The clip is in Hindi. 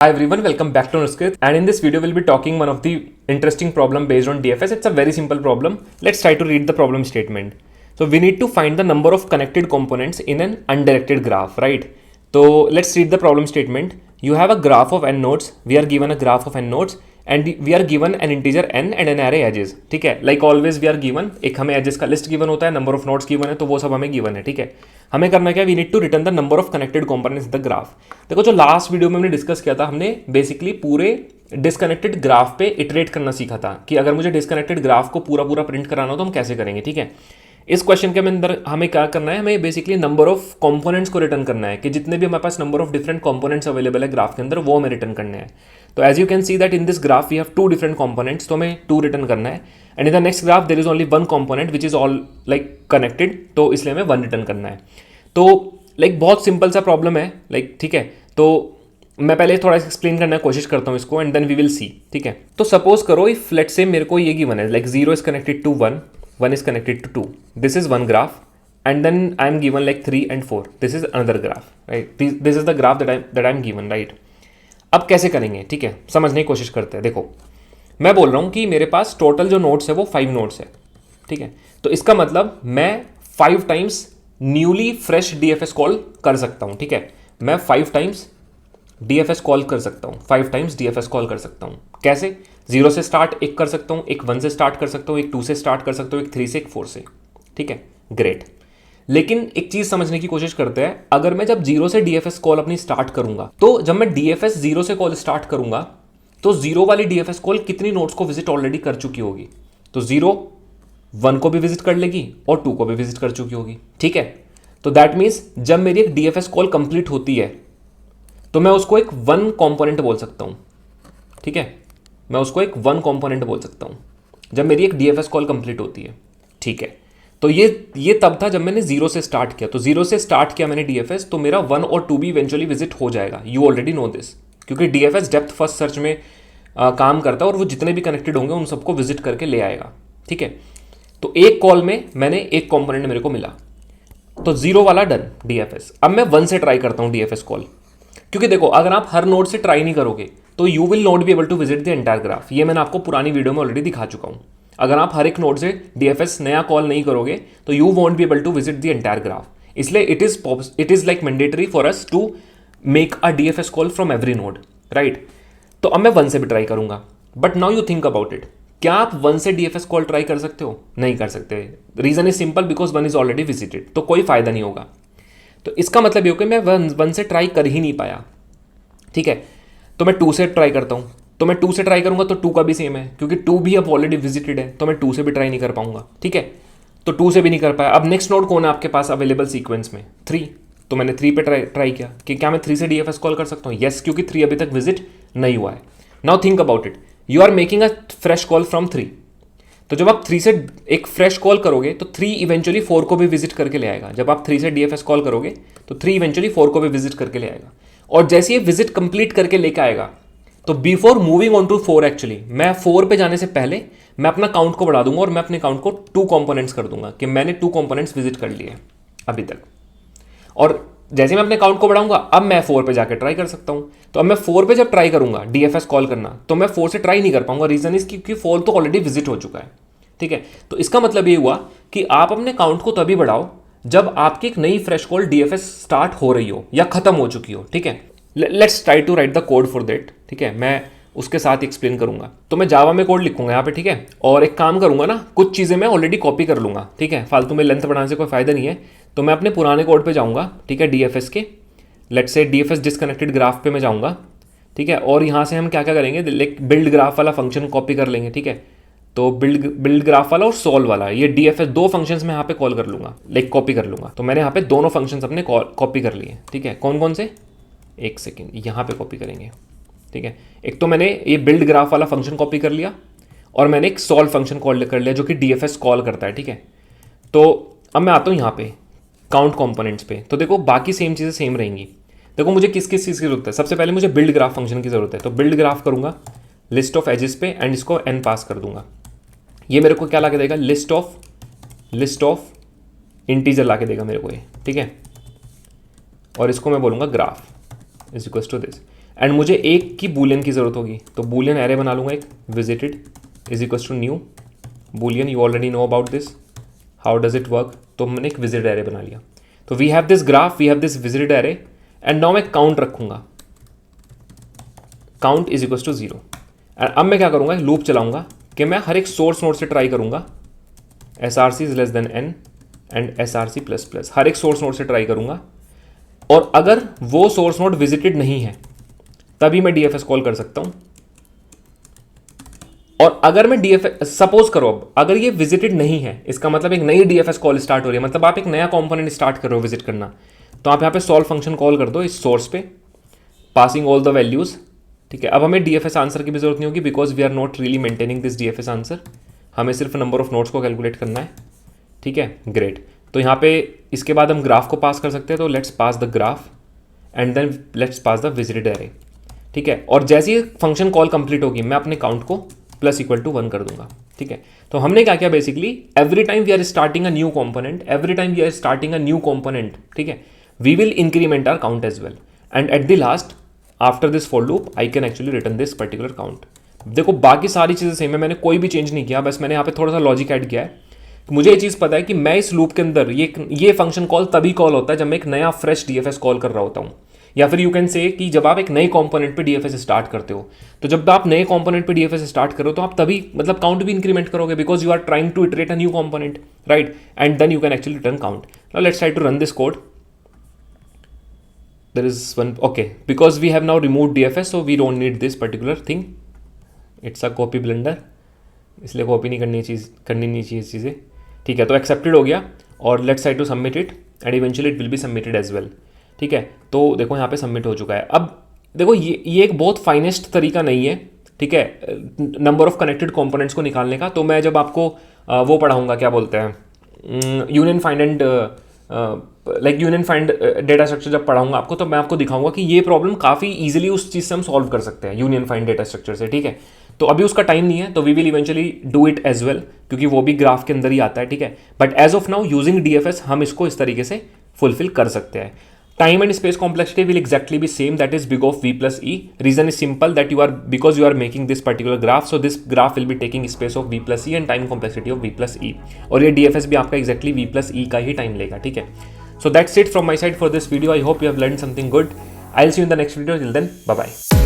Hi everyone, welcome back to Nuskrit, and in this video we'll be talking one of the interesting problem based on DFS. It's a very simple problem. Let's try to read the problem statement. So we need to find the number of connected components in an undirected graph, right? So let's read the problem statement. You have a graph of n nodes. We are given a graph of n nodes and we are given an integer n and an array edges. ठीक है, like always we are given एक हमें edges का list given होता है, number of nodes given है, तो वो सब हमें given है. ठीक है, हमें करना क्या है, we need to return the number of connected components in the graph. देखो जो लास्ट वीडियो में हमने डिस्कस किया था, हमने बेसिकली पूरे डिस्कनेक्टेड ग्राफ पे इटरेट करना सीखा था कि अगर मुझे डिस्कनेक्टेड ग्राफ को पूरा पूरा प्रिंट कराना हो तो हम कैसे करेंगे. ठीक है, इस क्वेश्चन के अंदर हमें क्या करना है, हमें बेसिकली नंबर ऑफ कंपोनेंट्स को रिटर्न करना है कि जितने भी हमारे पास number of different components available है ग्राफ के अंदर वो हमें रिटर्न करने हैं. तो as you can see that in this graph we have two different components, तो हमें टू रिटर्न करना है. And in the next graph there is only one component which is all like connected, तो इसलिए हमें वन रिटर्न करना है. तो लाइक बहुत सिंपल सा प्रॉब्लम है लाइक. ठीक है, तो मैं पहले थोड़ा एक्सप्लेन करने की कोशिश करता हूँ इसको and then we will see. ठीक है, तो सपोज करो इफ लेट्स से मेरे को ये गिवन है like 0 is connected to 1, 1 is connected to 2. This is one graph and then I am given like 3 and 4. This is another graph, right? This is the graph that I am given, right? अब कैसे करेंगे, ठीक है, समझने की कोशिश करते हैं. देखो मैं बोल रहा हूँ कि मेरे पास टोटल जो नोड्स है वो 5 नोड्स है. ठीक है, तो इसका मतलब मैं 5 times newly fresh DFS call कर सकता हूँ. ठीक है, मैं 5 टाइम्स DFS कॉल कर सकता हूँ, 5 टाइम्स DFS कॉल कर सकता हूँ. कैसे? 0 से स्टार्ट एक कर सकता हूँ, एक 1 से स्टार्ट कर सकता हूँ, एक 2 से स्टार्ट कर सकता हूँ, एक 3 से, एक 4 से. ठीक है, ग्रेट. लेकिन एक चीज समझने की कोशिश करते हैं, अगर मैं जब 0 से DFS कॉल अपनी स्टार्ट करूंगा, तो जब मैं DFS 0 से कॉल स्टार्ट करूंगा तो 0 वाली DFS कॉल कितनी नोड्स को विजिट ऑलरेडी कर चुकी होगी? तो 0 1 को भी विजिट कर लेगी और 2 को भी विजिट कर चुकी होगी. ठीक है, तो दैट मीन्स जब मेरी एक DFS कॉल कंप्लीट होती है तो मैं उसको एक वन कॉम्पोनेंट बोल सकता हूं. ठीक है, मैं उसको एक वन कॉम्पोनेंट बोल सकता हूं जब मेरी एक DFS कॉल कंप्लीट होती है. ठीक है, तो ये तब था जब मैंने 0 से स्टार्ट किया. तो 0 से स्टार्ट किया मैंने DFS, तो मेरा 1 और 2 भी इवेंचुअली विजिट हो जाएगा. यू ऑलरेडी नो दिस, क्योंकि DFS डेप्थ फर्स्ट सर्च में काम करता है और वो जितने भी कनेक्टेड होंगे उन सबको विजिट करके ले आएगा. ठीक है, तो एक कॉल में मैंने एक कॉम्पोनेंट मेरे को मिला, तो 0 वाला डन DFS. अब मैं 1 से ट्राई करता हूँ DFS कॉल, क्योंकि देखो अगर आप हर नोड से ट्राई नहीं करोगे तो you will not be able to visit the entire graph. ये मैंने आपको पुरानी वीडियो में ऑलरेडी दिखा चुका हूँ. अगर आप हर एक नोड से DFS नया कॉल नहीं करोगे तो you won't be able to visit the entire graph. इसलिए it is like mandatory for us to make a DFS call from every node, right? तो अब मैं 1 से भी ट्राई करूंगा. But now you think about it, क्या आप 1 से DFS कॉल ट्राई कर सकते हो? नहीं कर सकते. Reason is simple, because 1 is already visited, तो कोई फायदा नहीं होगा. तो इसका मतलब ये हो कि मैं 1 से ट्राई कर ही नहीं पाया. ठीक है, तो मैं 2 से ट्राई करता हूँ. तो मैं 2 से ट्राई करूंगा तो 2 का भी सेम है, क्योंकि 2 भी अब ऑलरेडी विजिटेड है, तो मैं 2 से भी ट्राई नहीं कर पाऊंगा. ठीक है, तो 2 से भी नहीं कर पाया. अब नेक्स्ट नोड कौन है आपके पास अवेलेबल सीक्वेंस में? 3. तो मैंने 3 पे ट्राई किया कि क्या मैं 3 से DFS कॉल कर सकता हूँ? यस, क्योंकि 3 अभी तक विजिट नहीं हुआ है. Now think about it, you are making a fresh call from 3. तो जब आप 3 से एक फ्रेश कॉल करोगे तो 3 इवेंचुअली 4 को भी विजिट करके ले आएगा. जब आप 3 से DFS कॉल करोगे तो 3 इवेंचुअली 4 को भी विजिट करके ले आएगा. और जैसे ये विजिट कंप्लीट करके लेकर आएगा तो before moving on to 4, actually मैं 4 पे जाने से पहले मैं अपना काउंट को बढ़ा दूंगा और मैं अपने काउंट को 2 कंपोनेंट्स कर दूंगा कि मैंने 2 कंपोनेंट्स विजिट कर लिए अभी तक. और जैसे मैं अपने काउंट को बढ़ाऊंगा अब मैं 4 पे जाकर ट्राई कर सकता हूं. तो अब मैं 4 पे जब ट्राई करूंगा DFS कॉल करना तो मैं 4 से ट्राई नहीं कर पाऊंगा. रीजन इज क्योंकि 4 तो ऑलरेडी विजिट हो चुका है. ठीक है, तो इसका मतलब ये हुआ कि आप अपने काउंट को तभी बढ़ाओ जब आपकी एक नई फ्रेश कॉल DFS स्टार्ट हो रही हो या खत्म हो चुकी हो. ठीक है, let's try to write the code for that. ठीक है, मैं उसके साथ एक्सप्लेन करूंगा. तो मैं जावा में कोड लिखूंगा यहाँ पे. ठीक है, और एक काम करूंगा ना, कुछ चीज़ें मैं ऑलरेडी कॉपी कर लूंगा. ठीक है, फालतू में लेंथ बढ़ाने से कोई फायदा नहीं है. तो मैं अपने पुराने कोड पे जाऊंगा. ठीक है, DFS के let's say DFS disconnected graph पे मैं जाऊंगा. ठीक है, और यहाँ से हम क्या क्या करेंगे, लाइक बिल्ड ग्राफ वाला फंक्शन कॉपी कर लेंगे. ठीक है, तो बिल्ड ग्राफ वाला और सॉल्व वाला, ये DFS 2 फंक्शंस मैं यहाँ पे कॉल कर लूंगा, लाइक कॉपी कर लूंगा. तो मैंने यहाँ पे दोनों फंक्शंस अपने कॉपी कर लिए. ठीक है, कौन कौन से? एक सेकेंड, यहाँ पे कॉपी करेंगे. ठीक है, एक तो मैंने ये बिल्ड ग्राफ वाला फंक्शन कॉपी कर लिया और मैंने एक सॉल्व फंक्शन कॉल कर लिया जो कि DFS कॉल करता है. ठीक है, तो अब मैं आता हूँ यहाँ पे काउंट कंपोनेंट्स पे. तो देखो बाकी सेम चीज़ें सेम रहेंगी. देखो मुझे किस किस चीज़ की जरूरत है. सबसे पहले मुझे बिल्ड ग्राफ फंक्शन की जरूरत है. तो बिल्ड ग्राफ करूँगा लिस्ट ऑफ एजेस पे एंड इसको n पास कर दूंगा. ये मेरे को क्या ला के देगा? लिस्ट ऑफ इंटीजर ला के देगा मेरे को ये. ठीक है, और इसको मैं बोलूँगा graph is equal to this. And मुझे एक की बूलियन की ज़रूरत होगी, तो बूलियन एरे बना लूँगा एक, visited is equals to new Boolean, you already know about this, how does it work, तो मैंने एक विजिटेड एरे बना लिया। तो we have this graph, we have this visited array, and now मैं काउंट रखूँगा, काउंट इज इक्वल्स टू 0। अब मैं क्या करूँगा, लूप चलाऊँगा कि मैं हर एक सोर्स नोड से ट्राई करूँगा, SRC is less than n and SRC plus plus, हर एक सोर्स नोड से ट्राई करूँगा, और अगर वो सोर्स नोड विजिटेड नहीं है तभी मैं DFS कॉल कर सकता हूँ। और अगर मैं DFS सपोज करो, अब अगर ये विजिटेड नहीं है, इसका मतलब एक नई DFS कॉल स्टार्ट हो रही है, मतलब आप एक नया कंपोनेंट स्टार्ट कर रहे हो विजिट करना, तो आप यहाँ पे सॉल्व फंक्शन कॉल कर दो इस सोर्स पे, पासिंग ऑल द वैल्यूज, ठीक है। अब हमें DFS आंसर की भी जरूरत नहीं होगी, because we are not really maintaining this DFS answer, हमें सिर्फ नंबर ऑफ नोड्स को कैलकुलेट करना है, ठीक है, ग्रेट। तो यहाँ पे इसके बाद हम ग्राफ को पास कर सकते हैं, तो let's pass the graph and then let's pass the visited array, ठीक है। और जैसे ही फंक्शन कॉल कंप्लीट होगी मैं अपने काउंट को प्लस इक्वल टू 1 कर दूंगा, ठीक है। तो हमने क्या किया, basically every time we are starting a new component, every time we are starting a new component, ठीक है, we will increment our count as well, and at the last after this for loop I can actually return this particular count. देखो बाकी सारी चीज़ें सेम है, मैंने कोई भी चेंज नहीं किया, बस मैंने यहाँ पे थोड़ा सा लॉजिक ऐड किया है। मुझे ये चीज़ पता है कि मैं इस लूप के अंदर ये फंक्शन कॉल तभी कॉल होता है जब मैं एक नया फ्रेश DFS कॉल कर रहा होता हूँ, या फिर यू कैन से कि जब आप एक नए कंपोनेंट पे DFS स्टार्ट करते हो। तो जब आप नए कंपोनेंट पे DFS स्टार्ट करो तो आप तभी मतलब काउंट भी इंक्रीमेंट करोगे, because you are trying to iterate a new component, right, and then you can actually return count. Now let's try to run this code. There is one, okay, because we have now removed DFS, so we don't need this particular thing. It's a copy blender, इसलिए कॉपी नहीं करनी चाहिए चीज़ें, ठीक है। तो एक्सेप्टेड हो गया, और let's try to submit it and eventually it will be submitted as well, ठीक है। तो देखो यहाँ पे सबमिट हो चुका है। अब देखो ये एक बहुत फाइनेस्ट तरीका नहीं है, ठीक है, नंबर ऑफ कनेक्टेड कंपोनेंट्स को निकालने का। तो मैं जब आपको वो पढ़ाऊँगा, क्या बोलते हैं, union find and union find data structure जब पढ़ाऊंगा आपको, तो मैं आपको दिखाऊंगा कि ये प्रॉब्लम काफ़ी इजीली उस चीज़ से हम सॉल्व कर सकते हैं, यूनियन फाइंड डेटा स्ट्रक्चर से, ठीक है। तो अभी उसका टाइम नहीं है, तो we will eventually do it as well, क्योंकि वो भी ग्राफ के अंदर ही आता है, ठीक है। But as of now using DFS हम इसको इस तरीके से फुलफिल कर सकते हैं। Time and space complexity will exactly be same, that is big of v+e। Reason is simple that because you are making this particular graph, so this graph will be taking space of v+e and time complexity of v+e, और ये DFS भी आपका एक्जैक्टली v+e का ही टाइम लेगा, ठीक है। So that's it from my side for this video. I hope you have learned something good. I'll see you in the next video. Till then, bye bye.